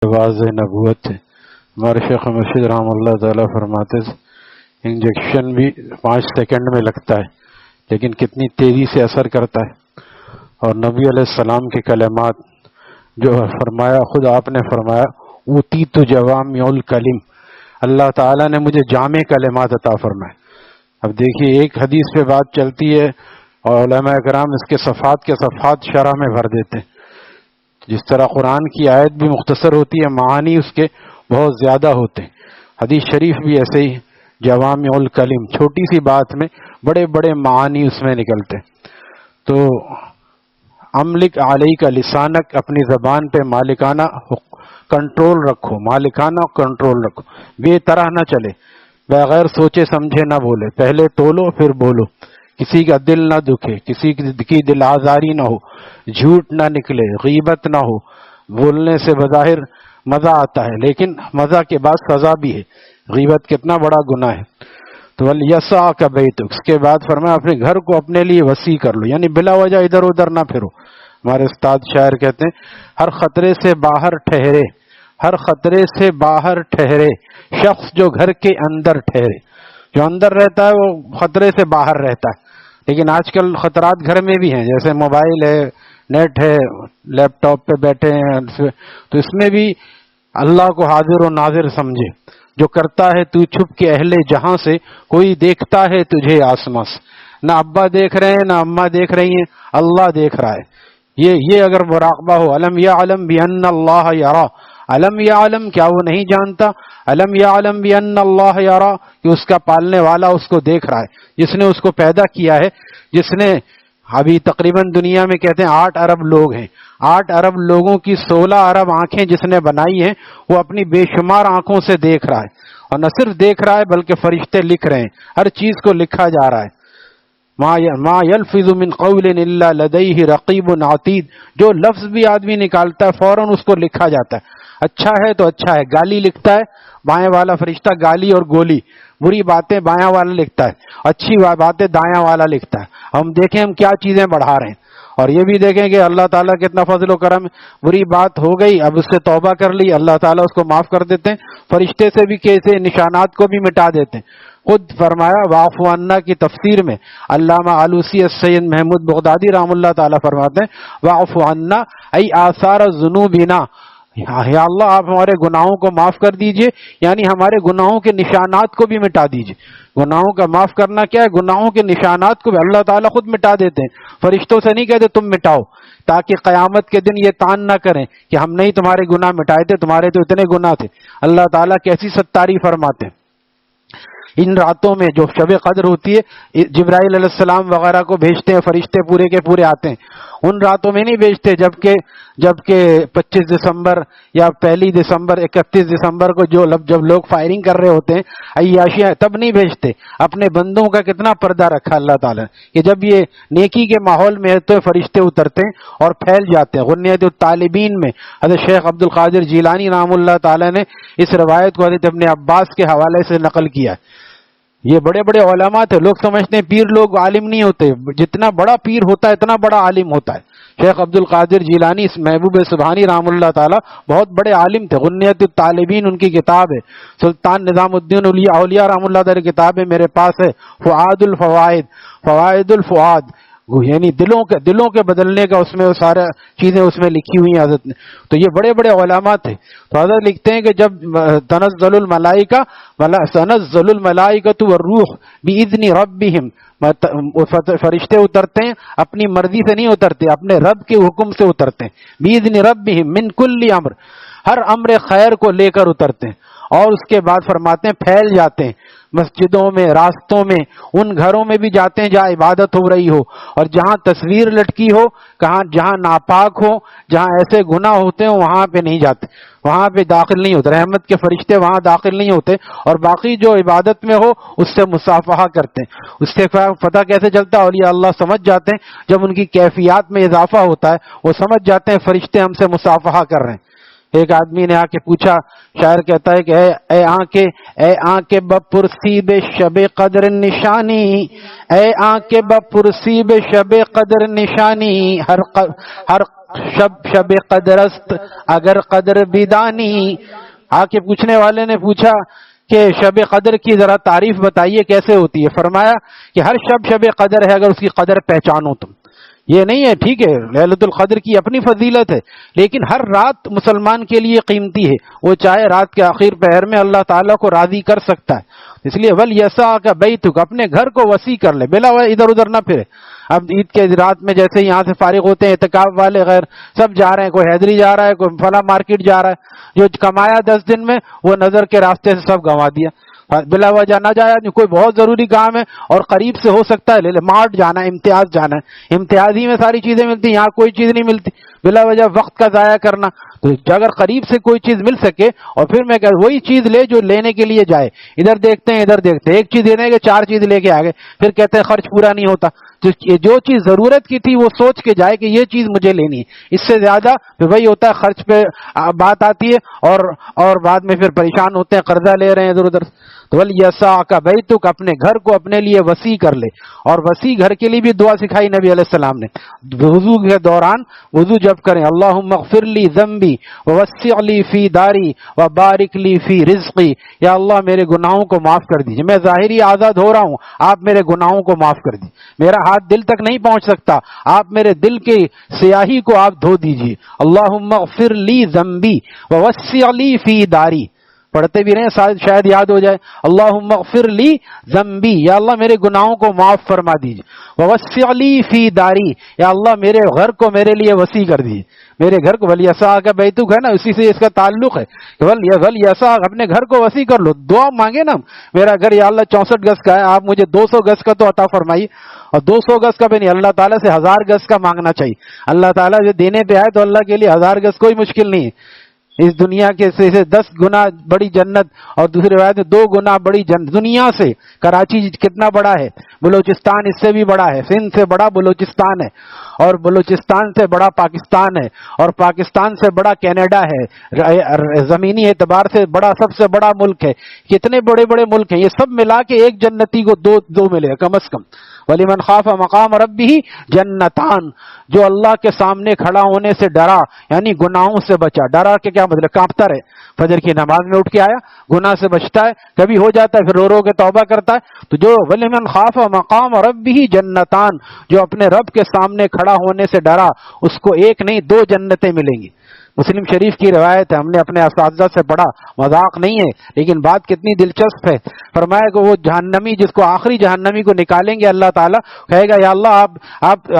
واضح نبوت ہے۔ ہمارے شیخ مرشد رحمہ اللہ تعالیٰ فرماتے تھے انجیکشن بھی 5 سیکنڈ میں لگتا ہے لیکن کتنی تیزی سے اثر کرتا ہے۔ اور نبی علیہ السلام کے کلمات جو فرمایا، خود آپ نے فرمایا اوتیت جوامع الکلم، اللہ تعالیٰ نے مجھے جامع کلمات عطا فرمائے۔ اب دیکھیے ایک حدیث پہ بات چلتی ہے اور علماء کرام اس کے صفحات کے صفحات شرح میں بھر دیتے ہیں۔ جس طرح قرآن کی آیت بھی مختصر ہوتی ہے، معانی اس کے بہت زیادہ ہوتے ہیں، حدیث شریف بھی ایسے ہی جوامع الکلم، چھوٹی سی بات میں بڑے بڑے معانی اس میں نکلتے ہیں۔ تو املک علیک لسانک، اپنی زبان پہ مالکانہ کنٹرول رکھو، مالکانہ کنٹرول رکھو، بے طرح نہ چلے، بغیر سوچے سمجھے نہ بولے، پہلے تولو پھر بولو، کسی کا دل نہ دکھے، کسی کی دل آزاری نہ ہو، جھوٹ نہ نکلے، غیبت نہ ہو۔ بولنے سے بظاہر مزہ آتا ہے لیکن مزہ کے بعد سزا بھی ہے، غیبت کتنا بڑا گناہ ہے۔ تو وَلْيَسْعَكَ بَيْتُكَ، اس کے بعد فرمایا اپنے گھر کو اپنے لیے وسیع کر لو، یعنی بلا وجہ ادھر ادھر نہ پھرو۔ ہمارے استاد شاعر کہتے ہیں ہر خطرے سے باہر ٹھہرے، ہر خطرے سے باہر ٹھہرے شخص جو گھر کے اندر ٹھہرے۔ جو اندر رہتا ہے وہ خطرے سے باہر رہتا ہے، لیکن آج کل خطرات گھر میں بھی ہیں، جیسے موبائل ہے، نیٹ ہے، لیپ ٹاپ پہ بیٹھے ہیں، تو اس میں بھی اللہ کو حاضر و ناظر سمجھے۔ جو کرتا ہے تو چھپ کے اہل جہاں سے، کوئی دیکھتا ہے تجھے آسماں سے، نہ ابا دیکھ رہے ہیں نہ اماں دیکھ رہی ہیں، اللہ دیکھ رہا ہے۔ یہ اگر مراقبہ ہو، علم یعلم بان اللہ یرا، علم یعلم، کیا وہ نہیں جانتا، علم یعلم بان اللہ یرا، کہ اس کا پالنے والا اس کو دیکھ رہا ہے، جس نے اس کو پیدا کیا ہے، جس نے ابھی تقریباً دنیا میں کہتے ہیں 8 ارب لوگ ہیں، 8 ارب لوگوں کی 16 ارب آنکھیں جس نے بنائی ہیں، وہ اپنی بے شمار آنکھوں سے دیکھ رہا ہے، اور نہ صرف دیکھ رہا ہے بلکہ فرشتے لکھ رہے ہیں، ہر چیز کو لکھا جا رہا ہے۔ ما یلفظ من قول الا لدیہ رقیب عتید، جو لفظ بھی آدمی نکالتا ہے فوراً اس کو لکھا جاتا ہے، اچھا ہے تو اچھا ہے، گالی لکھتا ہے بائیں والا فرشتہ گالی اور گولی، بری باتیں بایاں والا لکھتا ہے، اچھی باتیں دایاں والا لکھتا ہے۔ ہم دیکھیں ہم کیا چیزیں بڑھا رہے ہیں، اور یہ بھی دیکھیں کہ اللہ تعالیٰ کتنا فضل و کرم، بری بات ہو گئی اب اس سے توبہ کر لی، اللہ تعالیٰ اس کو معاف کر دیتے ہیں، فرشتے سے بھی کیسے نشانات کو بھی مٹا دیتے ہیں۔ خود فرمایا واعف عنا کی تفسیر میں علامہ آلوسی السید محمود بغدادی رحم اللہ تعالیٰ فرماتے ہیں واعف عنا ای آثار ذنوبنا، یا اللہ آپ ہمارے گناہوں کو معاف کر دیجئے، یعنی ہمارے گناہوں کے نشانات کو بھی مٹا دیجئے۔ گناہوں کا معاف کرنا کیا ہے؟ گناہوں کے نشانات کو بھی اللہ تعالیٰ خود مٹا دیتے ہیں، فرشتوں سے نہیں کہتے تم مٹاؤ، تاکہ قیامت کے دن یہ تان نہ کریں کہ ہم نے ہی تمہارے گناہ مٹائے تھے، تمہارے تو اتنے گناہ تھے۔ اللہ تعالیٰ کیسی ستاری فرماتے ہیں۔ ان راتوں میں جو شب قدر ہوتی ہے، جبرائیل علیہ السلام وغیرہ کو بھیجتے ہیں، فرشتے پورے کے پورے آتے ہیں، ان راتوں میں نہیں بھیجتے جبکہ 25 دسمبر یا 1 دسمبر 31 دسمبر کو جب لوگ فائرنگ کر رہے ہوتے ہیں عیاشیاں، تب نہیں بھیجتے۔ اپنے بندوں کا کتنا پردہ رکھا اللہ تعالیٰ کہ جب یہ نیکی کے ماحول میں ہے تو فرشتے اترتے ہیں اور پھیل جاتے ہیں۔ غنیت الطالبین میں حضرت شیخ عبد القادر جیلانی رحمہ اللہ تعالیٰ نے اس روایت کو حضرت ابن عباس کے حوالے سے نقل کیا ہے۔ یہ بڑے بڑے علماء تھے، لوگ سمجھتے ہیں پیر لوگ عالم نہیں ہوتے، جتنا بڑا پیر ہوتا ہے اتنا بڑا عالم ہوتا ہے۔ شیخ عبد القادر جیلانی محبوب سبحانی رحم اللہ تعالیٰ بہت بڑے عالم تھے، غنیت الطالبین ان کی کتاب ہے، سلطان نظام الدین اولیاء رحم اللہ تعالیٰ کی کتاب ہے، میرے پاس ہے فؤاد الفوائد، فوائد الفؤاد، یعنی دلوں کے بدلنے کا اس میں وہ سارا چیزیں اس میں لکھی ہوئی ہیں حضرت نے۔ تو یہ بڑے بڑے علماء تھے، تو حضرت لکھتے ہیں کہ جب تنزل الملائکۃ والروح باذن ربہم، فرشتے اترتے ہیں اپنی مرضی سے نہیں اترتے، اپنے رب کے حکم سے اترتے ہیں، باذن ربہم من کل امر، ہر امر خیر کو لے کر اترتے ہیں، اور اس کے بعد فرماتے ہیں پھیل جاتے ہیں مسجدوں میں، راستوں میں، ان گھروں میں بھی جاتے ہیں جہاں عبادت ہو رہی ہو، اور جہاں تصویر لٹکی ہو، جہاں ناپاک ہو، جہاں ایسے گناہ ہوتے ہیں وہاں پہ نہیں جاتے، وہاں پہ داخل نہیں ہوتے، رحمت کے فرشتے وہاں داخل نہیں ہوتے، اور باقی جو عبادت میں ہو اس سے مصافحہ کرتے ہیں۔ اس سے پتہ کیسے چلتا ہے؟ اولیاء اللہ سمجھ جاتے ہیں، جب ان کی کیفیات میں اضافہ ہوتا ہے وہ سمجھ جاتے ہیں فرشتے ہم سے مصافحہ کر رہے ہیں۔ ایک آدمی نے آ کے پوچھا، شاعر کہتا ہے کہ اے آنکھ بپرسیب شب قدر نشانی، اے آنکھ بپرسیب شب قدر نشانی، شب قدر است اگر قدر بدانی. آ کے پوچھنے والے نے پوچھا کہ شب قدر کی ذرا تعریف بتائیے کیسے ہوتی ہے. فرمایا کہ ہر شب قدر ہے اگر اس کی قدر پہچانو تم. یہ نہیں ہے ٹھیک ہے لیلۃ القدر کی اپنی فضیلت ہے لیکن ہر رات مسلمان کے لیے قیمتی ہے. وہ چاہے رات کے آخر پہر میں اللہ تعالیٰ کو راضی کر سکتا ہے. اس لیے وَلْيَسَعْكَ بَيْتُكَ اپنے گھر کو وسیع کر لے بلا ادھر ادھر نہ پھرے. اب عید کے رات میں جیسے یہاں سے فارغ ہوتے ہیں اعتکاف والے غیر سب جا رہے ہیں, کوئی حیدری جا رہا ہے, کوئی فلاں مارکیٹ جا رہا ہے. جو کمایا 10 دن میں وہ نظر کے راستے سے سب گنوا دیا, بلا وجہ نہ جایا. کوئی بہت ضروری کام ہے اور قریب سے ہو سکتا ہے لے لے. مارٹ جانا ہے, امتیاز جانا ہے, امتیاز ہی میں ساری چیزیں ملتی ہیں, یہاں کوئی چیز نہیں ملتی. بلا وجہ وقت کا ضائع کرنا. تو اگر قریب سے کوئی چیز مل سکے اور پھر میں وہی چیز لے جو لینے کے لیے جائے. ادھر دیکھتے ہیں ادھر دیکھتے ہیں, ایک چیز لینے کے 4 چیز لے کے آ گئے, پھر کہتے ہیں خرچ پورا نہیں ہوتا. جو چیز ضرورت کی تھی وہ سوچ کے جائے کہ یہ چیز مجھے لینی ہے. اس سے زیادہ پھر وہی ہوتا ہے خرچ پہ بات آتی ہے اور بعد میں پھر پریشان ہوتے ہیں, قرضہ لے رہے ہیں ادھر ادھر. تو وَلْيَسَعْكَ بَيْتُكَ اپنے گھر کو اپنے لیے وسیع کر لے. اور وسیع گھر کے لیے بھی دعا سکھائی نبی علیہ السلام نے. وضو کے دوران وضو جب کریں اللہم اغفر لی ذنبی ووسع لی فی داری وبارک لی فی رزقی. یا اللہ میرے گناہوں کو معاف کر دیجیے, میں ظاہری آزاد ہو رہا ہوں, آپ میرے گناہوں کو معاف کر دیجیے. میرا ہاتھ دل تک نہیں پہنچ سکتا, آپ میرے دل کی سیاہی کو آپ دھو دیجیے. اللہم اغفر لی ذنبی ووسع لی فی داری. پڑھتے بھی رہیں شاید یاد ہو جائے. اللہم اغفر لی ذنبی, یا اللہ میرے گناہوں کو معاف فرما دیجیے. ووسع لی فی داری, یا اللہ میرے گھر کو میرے لیے وسیع کر دیجیے. میرے گھر کو وَلْيَسَعْكَ بَيْتُكَ ہے نا, اسی سے اس کا تعلق ہے. وَلْيَسَعْكَ اپنے گھر کو وسیع کر لو. دعا مانگے نا, میرا گھر یا اللہ 64 گز کا ہے, آپ مجھے 200 گز کا تو عطا فرمائیے. اور 200 گز کا بھی نہیں, اللہ تعالیٰ سے 1000 گز کا مانگنا چاہیے. اللہ تعالیٰ جو دینے پہ آئے تو اللہ کے لیے 1000 گز کوئی مشکل نہیں ہے. اس دنیا کے سے 10 گنا بڑی جنت, اور دوسری روایت میں 2 گنا بڑی جنت. دنیا سے کراچی کتنا بڑا ہے, بلوچستان اس سے بھی بڑا ہے, سندھ سے بڑا بلوچستان ہے, اور بلوچستان سے بڑا پاکستان ہے, اور پاکستان سے بڑا کینیڈا ہے. زمینی اعتبار سے بڑا سب سے بڑا ملک ہے. کتنے بڑے بڑے ملک ہیں, یہ سب ملا کے ایک جنتی کو دو ملے گا کم از کم. وَلِمَنْ خَافَ مَقَامَ رَبِّهِ جَنَّتَانِ, جو اللہ کے سامنے کھڑا ہونے سے ڈرا یعنی گناہوں سے بچا. ڈرا کہ کیا مطلب, کانپتا رہے, فجر کی نماز میں اٹھ کے آیا, گناہ سے بچتا ہے, کبھی ہو جاتا ہے پھر رو رو کے توبہ کرتا ہے. تو جو وَلِمَنْ خَافَ مَقَامَ رَبِّهِ جَنَّتَانِ, جو اپنے رب کے سامنے کھڑا ہونے سے ڈرا, اس کو ایک نہیں 2 جنتیں ملیں گی. مسلم شریف کی روایت ہے, ہم نے اپنے اساتذہ سے پڑھا, مذاق نہیں ہے لیکن بات کتنی دلچسپ ہے. فرمایا کہ وہ جہنمی جس کو آخری جہنمی کو نکالیں گے اللہ تعالیٰ کہے گا یا اللہ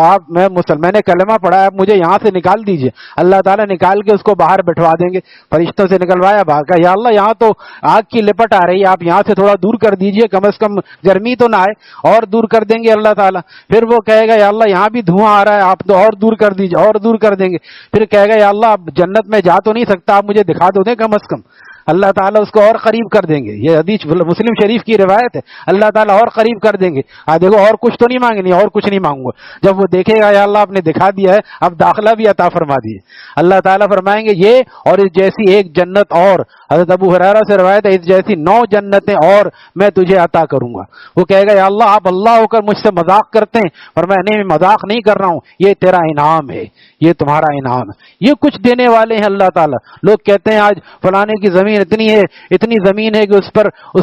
آپ میں نے کلمہ پڑھا ہے, آپ مجھے یہاں سے نکال دیجئے. اللہ تعالیٰ نکال کے اس کو باہر بٹھوا دیں گے. فرشتوں سے نکلوایا, باہر کا یا اللہ یہاں تو آگ کی لپٹ آ رہی ہے, آپ یہاں سے تھوڑا دور کر دیجئے, کم از کم گرمی تو نہ آئے. اور دور کر دیں گے اللہ تعالیٰ. پھر وہ کہے گا یا اللہ یہاں بھی دھواں آ رہا ہے, آپ تو اور دور کر دیجئے, اور دور کر دیں گے. پھر کہے گا یا اللہ آپ جنت میں جا تو نہیں سکتا, آپ مجھے دکھا دو دیں کم از کم. اللہ تعالیٰ اس کو اور قریب کر دیں گے. یہ حدیث مسلم شریف کی روایت ہے. اللہ تعالیٰ اور قریب کر دیں گے. دیکھو اور کچھ تو نہیں مانگنی, اور کچھ نہیں مانگوں گا. جب وہ دیکھے گا یا اللہ آپ نے دکھا دیا ہے, اب داخلہ بھی عطا فرما دیے. اللہ تعالیٰ فرمائیں گے یہ اور اس جیسی ایک جنت اور. حضرت ابو ہریرہ سے روایت ہے, اس جیسی 9 جنتیں اور میں تجھے عطا کروں گا. وہ کہے گا یا اللہ آپ اللہ ہو کر مجھ سے مذاق کرتے ہیں. فرمایا نہیں, میں مذاق نہیں کر رہا ہوں, یہ تیرا انعام ہے, یہ تمہارا انعام ہے. یہ کچھ دینے والے ہیں اللہ تعالیٰ. لوگ کہتے ہیں آج فلانے کی زمین اتنی زمین ہے کہ اس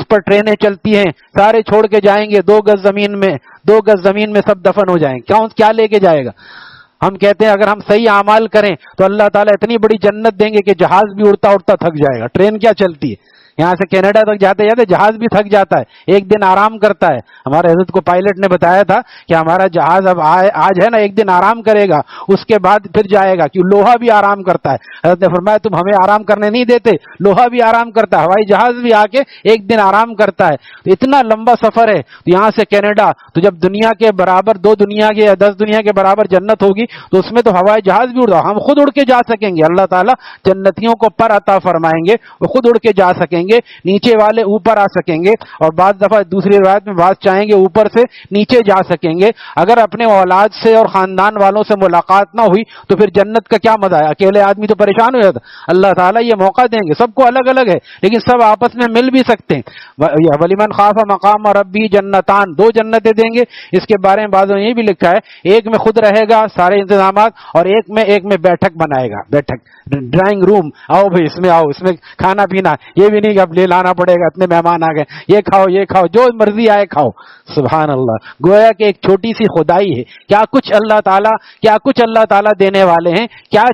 پر ٹرینیں چلتی ہیں, سارے چھوڑ کے جائیں گے, 2 گز زمین میں سب دفن ہو جائیں. کیا لے کے جائے گا؟ ہم کہتے ہیں اگر ہم صحیح اعمال کریں تو اللہ تعالیٰ اتنی بڑی جنت دیں گے کہ جہاز بھی اڑتا تھک جائے گا. ٹرین کیا چلتی ہے, یہاں سے کینیڈا تک جاتے جاتے جہاز بھی تھک جاتا ہے, ایک دن آرام کرتا ہے. ہمارے حضرت کو پائلٹ نے بتایا تھا کہ ہمارا جہاز اب آج ہے نا, ایک دن آرام کرے گا, اس کے بعد پھر جائے گا. کیوں, لوہا بھی آرام کرتا ہے. حضرت نے فرمایا تم ہمیں آرام کرنے نہیں دیتے, لوہا بھی آرام کرتا ہے, ہوائی جہاز بھی آ کے ایک دن آرام کرتا ہے. تو اتنا لمبا سفر ہے. تو یہاں سے کینیڈا, تو جب دنیا کے برابر 2 دنیا کے یا 10 دنیا کے برابر جنت ہوگی تو اس میں تو ہوائی جہاز بھی ہم خود اڑ کے جا سکیں گے. اللہ تعالیٰ جنتیوں کو پر عطا فرمائیں گے, وہ خود اڑ کے جا سکیں گے. گے نیچے والے اوپر آ سکیں گے، اور بعض دفعہ دوسری روایت میں بعض چاہیں گے اوپر سے نیچے جا سکیں گے۔ اگر اپنے اولاد سے اور خاندان والوں سے ملاقات نہ ہوئی تو پھر جنت کا کیا مزہ ہے؟ اکیلے آدمی تو پریشان ہو جاتا۔ اللہ تعالیٰ یہ موقع دیں گے، سب کو الگ الگ ہے لیکن سب آپس میں مل بھی سکتے ہیں۔ ولیمن خاف مقام ربی جنتان، 2 جنتیں دیں گے۔ اس کے بارے میں بعضوں نے یہ بھی لکھا ہے ایک میں خود رہے گا سارے انتظامات، اور ایک میں بیٹھک بنائے گا، بیٹھک ڈرائنگ روم، آؤ بھائی اس میں آؤ، اس میں کھانا پینا، یہ بھی نہیں کہ اب لے لانا پڑے گا اتنے مہمان آ گئے، یہ کھاؤ جو مرضی آئے کھاؤ۔ سبحان اللہ، گویا کہ ایک چھوٹی سی خدائی ہے، کیا کچھ اللہ تعالیٰ دینے والے ہیں۔ کیا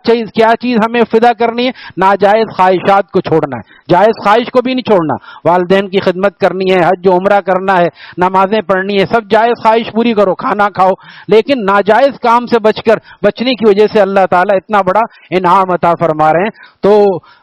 چیز ہمیں فدا کرنی ہے؟ ناجائز خواہشات کو چھوڑنا ہے، جائز خواہش کو بھی نہیں چھوڑنا۔ والدین کی خدمت کرنی ہے، حج و عمرہ کرنا ہے، نمازیں پڑھنی ہے، سب جائز خواہش پوری کرو، کھانا کھاؤ، لیکن ناجائز کام سے بچنے کی وجہ سے اللہ تعالیٰ اتنا بڑا انعام عطا فرما رہے ہیں۔ تو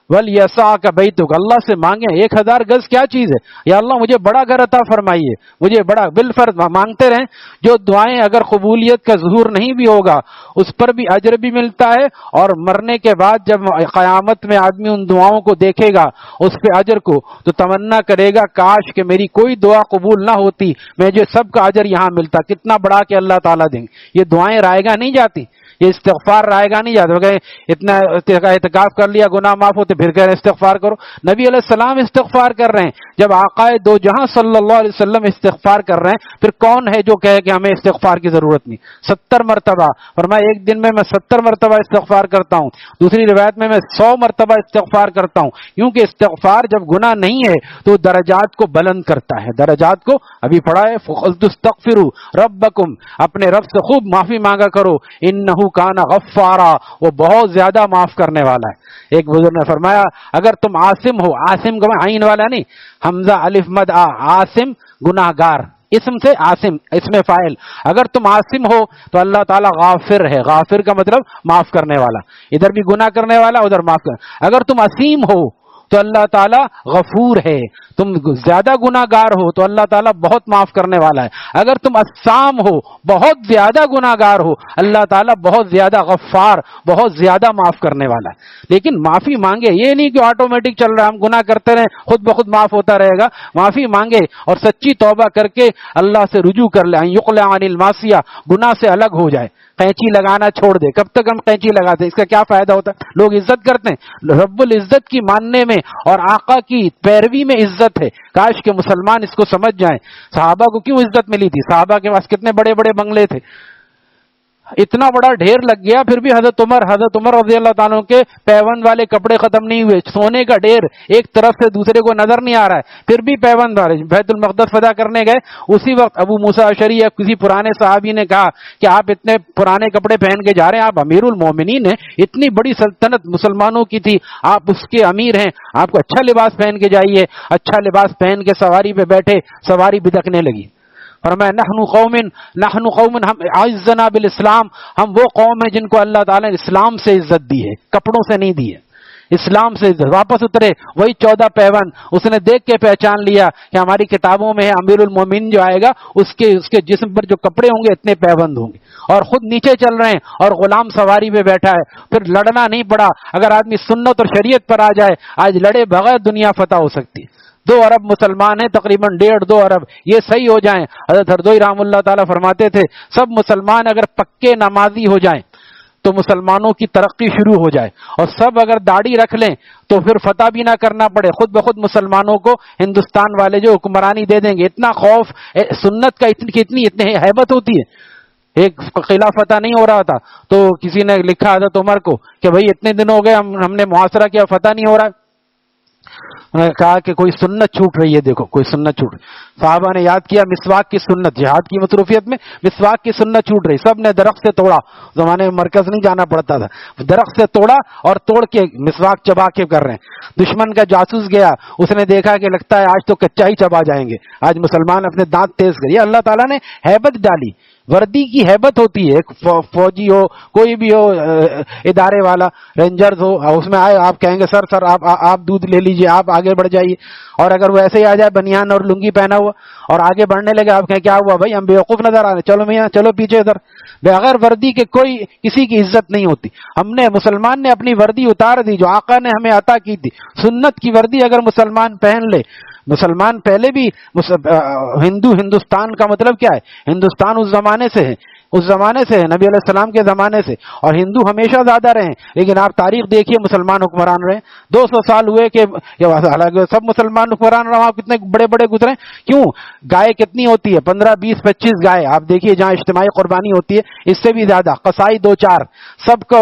وَلْيَسَعْكَ بَيْتُكَ، اللہ سے مانگیں 1000 گز کیا چیز ہے؟ یا اللہ مجھے بڑا گھر عطا فرمائیے، مجھے بڑا بالفرض مانگتے رہیں۔ جو دعائیں اگر قبولیت کا ظہور نہیں بھی ہوگا اس پر بھی اجر بھی ملتا ہے، اور مرنے کے بعد جب قیامت میں آدمی ان دعاؤں کو دیکھے گا اس پہ اجر کو تو تمنا کرے گا کاش کہ میری کوئی دعا قبول نہ ہوتی، مجھے سب کا اجر یہاں ملتا۔ کتنا بڑا کہ اللہ تعالیٰ دیں گے۔ یہ دعائیں رائے گاہ نہیں جاتی، یہ استغفار رائے گاہ نہیں جاتا کہ اتنا اعتکاف کر لیا گناہ معاف ہوتے پھر کہہ رہے استغفار کرو۔ نبی علیہ السلام استغفار کر رہے ہیں، جب آقا دو جہاں صلی اللہ علیہ وسلم استغفار کر رہے ہیں پھر کون ہے جو کہے کہ ہمیں استغفار کی ضرورت نہیں؟ 70 مرتبہ فرمایا ایک دن میں 70 مرتبہ استغفار کرتا ہوں، دوسری روایت میں 100 مرتبہ استغفار کرتا ہوں، کیونکہ استغفار جب گناہ نہیں ہے تو درجات کو بلند کرتا ہے، درجات کو ابھی پڑھا ہے فَاسْتَغْفِرُوا رَبَّكُمْ، اپنے رب سے خوب معافی مانگا کرو، انہو کان غفارا، وہ بہت زیادہ معاف کرنے والا ہے۔ ایک بزرگ نے فرمایا اگر تم عاصم ہو، عاصم کا عین والا نہیں، حمزہ الف مد عاصم گناہگار، اسم سے عاصم اسم فاعل، اگر تم عاصم ہو تو اللہ تعالیٰ غافر ہے، غافر کا مطلب معاف کرنے والا، ادھر بھی گناہ کرنے والا ادھر معاف کرنے۔ اگر تم عصیم ہو تو اللہ تعالیٰ غفور ہے، تم زیادہ گناہ گار ہو تو اللہ تعالیٰ بہت معاف کرنے والا ہے، اگر تم اسام ہو بہت زیادہ گناہ گار ہو اللہ تعالیٰ بہت زیادہ غفار بہت زیادہ معاف کرنے والا ہے۔ لیکن معافی مانگے، یہ نہیں کہ آٹومیٹک چل رہا ہم گناہ کرتے رہیں خود بخود معاف ہوتا رہے گا، معافی مانگے اور سچی توبہ کر کے اللہ سے رجوع کر لے، یقلع عن المعصیہ، گناہ سے الگ ہو جائے، قینچی لگانا چھوڑ دے۔ کب تک ہم قینچی لگاتے ہیں؟ اس کا کیا فائدہ ہوتا ہے؟ لوگ عزت کرتے ہیں، رب العزت کی ماننے میں اور آقا کی پیروی میں عزت ہے، کاش کہ مسلمان اس کو سمجھ جائیں۔ صحابہ کو کیوں عزت ملی تھی؟ صحابہ کے پاس کتنے بڑے بڑے بنگلے تھے، اتنا بڑا ڈھیر لگ گیا پھر بھی حضرت عمر رضی اللہ تعالیٰ کے پیوند والے کپڑے ختم نہیں ہوئے، سونے کا ڈھیر ایک طرف سے دوسرے کو نظر نہیں آ رہا ہے پھر بھی پیوند والے۔ بیت المقدس فتح کرنے گئے، اسی وقت ابو موسیٰ اشعری یا کسی پرانے صحابی نے کہا کہ آپ اتنے پرانے کپڑے پہن کے جا رہے ہیں، آپ امیر المومنین ہیں، اتنی بڑی سلطنت مسلمانوں کی تھی، آپ اس کے امیر ہیں، آپ کو اچھا لباس پہن کے جائیے۔ اچھا لباس پہن کے سواری پہ بیٹھے، سواری بدکنے لگی۔ فرمایا نحن قوم ہم اعزنا بالاسلام، ہم وہ قوم ہیں جن کو اللہ تعالیٰ نے اسلام سے عزت دی ہے، کپڑوں سے نہیں دی ہے، اسلام سے عزت۔ واپس اترے وہی 14 پیوند، اس نے دیکھ کے پہچان لیا کہ ہماری کتابوں میں ہے امیر المومنین جو آئے گا اس کے جسم پر جو کپڑے ہوں گے اتنے پیوند ہوں گے، اور خود نیچے چل رہے ہیں اور غلام سواری پہ بیٹھا ہے۔ پھر لڑنا نہیں پڑا، اگر آدمی سنت اور شریعت پر آ جائے آج لڑے بغیر دنیا فتح ہو سکتی ہے۔ 2 ارب مسلمان ہیں، تقریباً 1.5-2 ارب، یہ صحیح ہو جائیں، حضرت ہردوئی رحم اللہ تعالیٰ فرماتے تھے سب مسلمان اگر پکے نمازی ہو جائیں تو مسلمانوں کی ترقی شروع ہو جائے، اور سب اگر داڑھی رکھ لیں تو پھر فتح بھی نہ کرنا پڑے، خود بخود مسلمانوں کو ہندوستان والے جو حکمرانی دے دیں گے۔ اتنا خوف سنت کا، اتنی ہیبت ہوتی ہے۔ ایک قلعہ فتح نہیں ہو رہا تھا تو کسی نے لکھا حضرت عمر کو کہ بھائی اتنے دن ہو گئے ہم نے محاصرہ کیا، فتح نہیں ہو رہا ہے۔ انہوں نے کہا کہ کوئی سنت چھوٹ رہی ہے، دیکھو کوئی سنت چھوٹ رہی۔ صحابہ نے یاد کیا مسواک کی سنت، جہاد کی مصروفیت میں مسواک کی سنت چھوٹ رہی، سب نے درخت سے توڑا، زمانے میں مرکز نہیں جانا پڑتا تھا، درخت سے توڑا اور توڑ کے مسواک چبا کے کر رہے ہیں۔ دشمن کا جاسوس گیا، اس نے دیکھا کہ لگتا ہے آج تو کچا ہی چبا جائیں گے، آج مسلمان اپنے دانت تیز کریے، اللہ تعالیٰ نے ہیبت ڈالی۔ وردی کی ہیبت ہوتی ہے. ایک فوجی ہو، کوئی بھی ہو، ادارے والا، رینجرز ہو، اس میں آئے آپ کہیں گے سر آپ دودھ لے لیجئے، آپ آگے بڑھ جائیے. اور اگر وہ ایسے ہی آ جائے بنیان اور لنگی پہنا ہوا اور آگے بڑھنے لگے، آپ کہیں کیا ہوا بھائی، ہم بیوقوف نظر آ رہے، چلو میاں چلو پیچھے ادھر. بغیر وردی کے کوئی کسی کی عزت نہیں ہوتی. مسلمان نے اپنی وردی اتار دی جو آقا نے ہمیں عطا کی تھی. سنت کی وردی اگر مسلمان پہن لے. مسلمان پہلے بھی ہندوستان کا مطلب کیا ہے؟ ہندوستان اس زمانے سے ہے، نبی علیہ السلام کے زمانے سے، اور ہندو ہمیشہ زیادہ رہے ہیں. لیکن آپ تاریخ دیکھیے، مسلمان حکمران رہے 200 سال ہوئے کہ حالانکہ سب مسلمان حکمران رہے، وہاں کتنے بڑے بڑے گزرے. کیوں؟ گائے کتنی ہوتی ہے؟ 15 20 25 گائے. آپ دیکھیے جہاں اجتماعی قربانی ہوتی ہے اس سے بھی زیادہ، قصائی 2-4 سب کو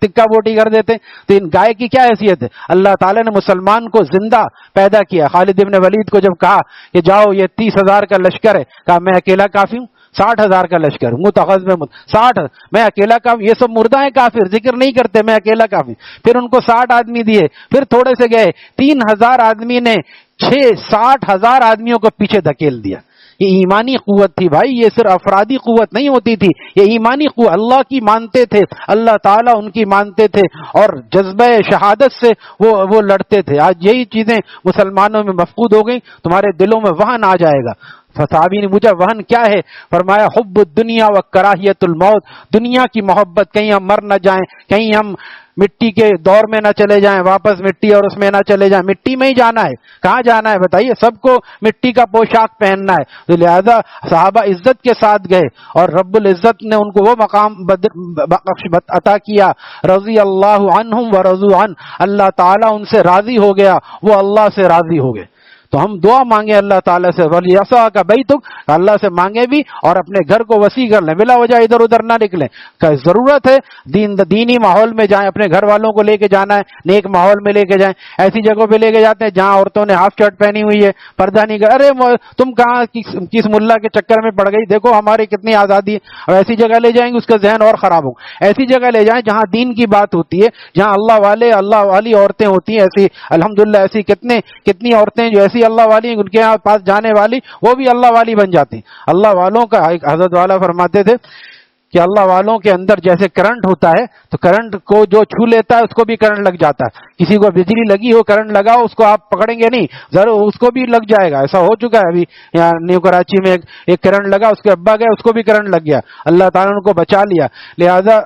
تکا بوٹی کر دیتے. تو ان گائے کی کیا حیثیت ہے؟ اللہ تعالیٰ نے مسلمان کو زندہ پیدا کیا. خالد ابن ولید کو جب کہا کہ جاؤ یہ 30,000 کا لشکر ہے، کہا میں اکیلا کافی ہوں. 60,000 کا لشکر متخذ میں 60 میں اکیلا کافی. یہ سب مردہ ہیں کافر، ذکر نہیں کرتے، میں اکیلا کافی. پھر ان کو 60 آدمی دیے، پھر تھوڑے سے گئے 3,000 آدمی نے 60,000 آدمیوں کو پیچھے دھکیل دیا. یہ ایمانی قوت تھی بھائی، یہ صرف افرادی قوت نہیں ہوتی تھی، یہ ایمانی قوت. اللہ کی مانتے تھے، اللہ تعالیٰ ان کی مانتے تھے، اور جذبہ شہادت سے وہ لڑتے تھے. آج یہی چیزیں مسلمانوں میں مفقود ہو گئیں. تمہارے دلوں میں وہن آ جائے گا. صحابی نے پوچھا وہن کیا ہے؟ فرمایا حب الدنیا و کراہیت الموت. دنیا کی محبت، کہیں ہم مر نہ جائیں، کہیں ہم مٹی کے دور میں نہ چلے جائیں، واپس مٹی اور اس میں نہ چلے جائیں. مٹی میں ہی جانا ہے، کہاں جانا ہے بتائیے؟ سب کو مٹی کا پوشاک پہننا ہے. تو لہذا صحابہ عزت کے ساتھ گئے اور رب العزت نے ان کو وہ مقام عطا کیا. رضی اللہ عنہم ورضوا عنہ. اللہ تعالیٰ ان سے راضی ہو گیا، وہ اللہ سے راضی ہو گئے. تو ہم دعا مانگے اللہ تعالیٰ سے، وَلْيَسَعْكَ بَيْتُكَ، اللہ سے مانگے بھی اور اپنے گھر کو وسیع کر لیں، بلا وجہ ادھر ادھر نہ نکلیں. ضرورت ہے دینی ماحول میں جائیں، اپنے گھر والوں کو لے کے جانا ہے، نیک ماحول میں لے کے جائیں. ایسی جگہوں پہ لے کے جاتے ہیں جہاں عورتوں نے ہاف شرٹ پہنی ہوئی ہے، پردہ نہیں کر، ارے تم کہاں کس ملا کے چکر میں پڑ گئی، دیکھو ہماری کتنی آزادی ہے. اور ایسی جگہ لے جائیں گے اس کا ذہن اور خراب ہو. ایسی جگہ لے جائیں جہاں دین کی بات ہوتی ہے، جہاں اللہ والی عورتیں ہوتی ہیں. ایسی الحمدللہ ایسی کتنی عورتیں جو ایسی اللہ والی ہیں، ان کے پاس جانے والی وہ بھی اللہ والی بن جاتی. اللہ والوں کا حضرت والا فرماتے تھے کہ اللہ والوں کے اندر جیسے کرنٹ ہوتا ہے، تو کرنٹ کو جو چھو لیتا ہے اس کو بھی کرنٹ لگ جاتا ہے. کسی کو بجلی لگی ہو، کرنٹ لگا ہو، اس کو آپ پکڑیں گے نہیں، ضرور اس کو بھی لگ جائے گا. ایسا ہو چکا ہے ابھی یہاں نیو کراچی میں ایک کرنٹ لگا، اس کے ابا گئے، اس کو بھی کرنٹ لگ گیا. اللہ تعالیٰ نے ان کو بچا لیا. لہذا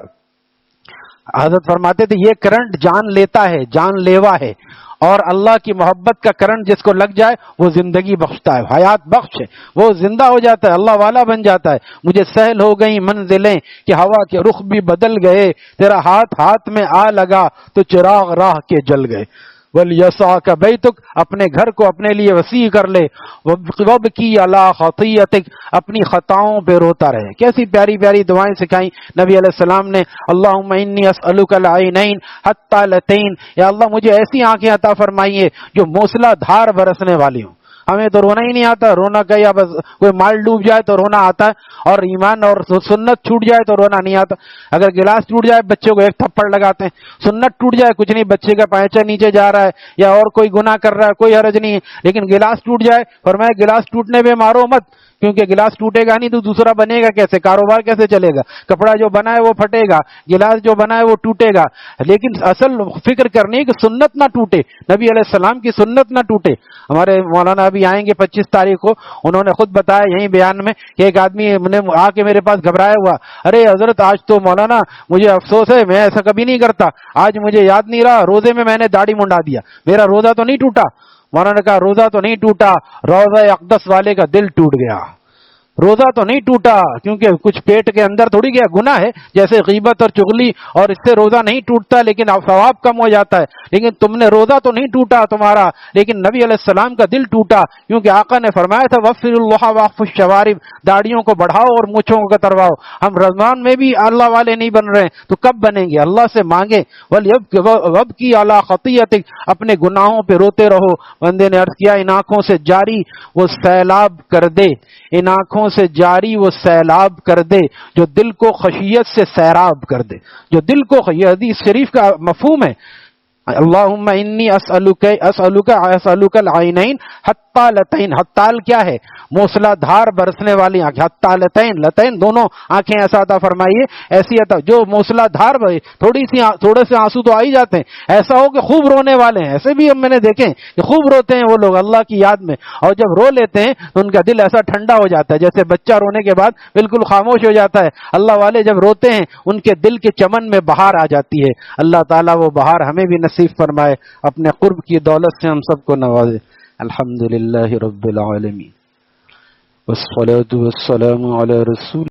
حضرت فرماتے تھے یہ کرنٹ جان لیتا ہے، جان لیوا ہے، اور اللہ کی محبت کا کرنٹ جس کو لگ جائے وہ زندگی بخشتا ہے، حیات بخش ہے، وہ زندہ ہو جاتا ہے، اللہ والا بن جاتا ہے. مجھے سہل ہو گئی منزلیں کہ ہوا کے رخ بھی بدل گئے، تیرا ہاتھ میں آ لگا تو چراغ راہ کے جل گئے. وَلْيَسَعْكَ بَيْتُكَ، اپنے گھر کو اپنے لیے وسیع کر لے. وَابْكِي عَلَىٰ خَطِيئَتِكَ، اپنی خطاؤں پہ روتا رہے. کیسی پیاری پیاری دعائیں سکھائیں نبی علیہ السلام نے. اللہم انی اسألک العینین حتی لتین، یا اللہ مجھے ایسی آنکھیں عطا فرمائیے جو موسلا دھار برسنے والی ہوں. ہمیں تو رونا ہی نہیں آتا، رونا کا یا بس کوئی مال ڈوب جائے تو رونا آتا ہے، اور ایمان اور سنت چھوٹ جائے تو رونا نہیں آتا. اگر گلاس ٹوٹ جائے بچے کو ایک تھپڑ لگاتے ہیں، سنت ٹوٹ جائے کچھ نہیں، بچے کا پائچہ نیچے جا رہا ہے یا اور کوئی گناہ کر رہا ہے کوئی حرج نہیں ہے. لیکن گلاس ٹوٹ جائے، فرمایا گلاس ٹوٹنے پہ مارو مت، کیونکہ گلاس ٹوٹے گا نہیں تو دوسرا بنے گا کیسے، کاروبار کیسے چلے گا، کپڑا جو بنا ہے وہ پھٹے گا، گلاس جو بنا ہے وہ ٹوٹے گا. لیکن اصل فکر کرنی ہے کہ سنت نہ ٹوٹے، نبی علیہ السلام کی سنت نہ ٹوٹے. ہمارے مولانا ابھی آئیں گے 25 تاریخ کو، انہوں نے خود بتایا یہیں بیان میں کہ ایک آدمی نے آ کے میرے پاس گھبرایا ہوا، ارے حضرت آج تو مولانا مجھے افسوس ہے، میں ایسا کبھی نہیں کرتا، آج مجھے یاد نہیں رہا، روزے میں نے داڑھی منڈا دیا، میرا روزہ تو نہیں ٹوٹا. مولانا نے کہا روزہ تو نہیں ٹوٹا، روزہ اقدس والے کا دل ٹوٹ گیا. روزہ تو نہیں ٹوٹا کیونکہ کچھ پیٹ کے اندر تھوڑی گیا، گناہ ہے جیسے غیبت اور چغلی، اور اس سے روزہ نہیں ٹوٹتا لیکن ثواب کم ہو جاتا ہے. لیکن تم نے روزہ تو نہیں ٹوٹا تمہارا، لیکن نبی علیہ السلام کا دل ٹوٹا، کیونکہ آقا نے فرمایا تھا وفر اللہ واقف الشوارب، داڑیوں کو بڑھاؤ اور مونچھوں کو کترواؤ. ہم رمضان میں بھی اللہ والے نہیں بن رہے تو کب بنیں گے؟ اللہ سے مانگے. وَابْكِي عَلَىٰ خَطِيئَتِكَ، اپنے گناہوں پہ روتے رہو. بندے نے عرض کیا ان آنکھوں سے جاری وہ سیلاب کر دے، ان آنکھوں سے جاری وہ سیلاب کر دے جو دل کو خشیت سے سیراب کر دے. جو دل کو، یہ حدیث شریف کا مفہوم ہے، اللہم انی اسألک العینین حتالتین. حتال کیا ہے؟ موسلا دھار برسنے والی آنکھیں. حتالتین، لتین دونوں آنکھیں ایسا عطا فرمائیے، ایسی عطا جو موسلا دھار تھوڑے سے آنسو تو آ ہی جاتے ہیں، ایسا ہو کہ خوب رونے والے ہیں. ایسے بھی میں نے دیکھے ہیں کہ خوب روتے ہیں وہ لوگ اللہ کی یاد میں، اور جب رو لیتے ہیں تو ان کا دل ایسا ٹھنڈا ہو جاتا ہے جیسے بچہ رونے کے بعد بالکل خاموش ہو جاتا ہے. اللہ والے جب روتے ہیں ان کے دل کے چمن میں بہار آ جاتی ہے. اللہ تعالیٰ وہ بہار ہمیں بھی نصیب فرمائے، اپنے قرب کی دولت سے ہم سب کو نوازے. الحمدللہ رب العالمین والصلاة والسلام علی رسول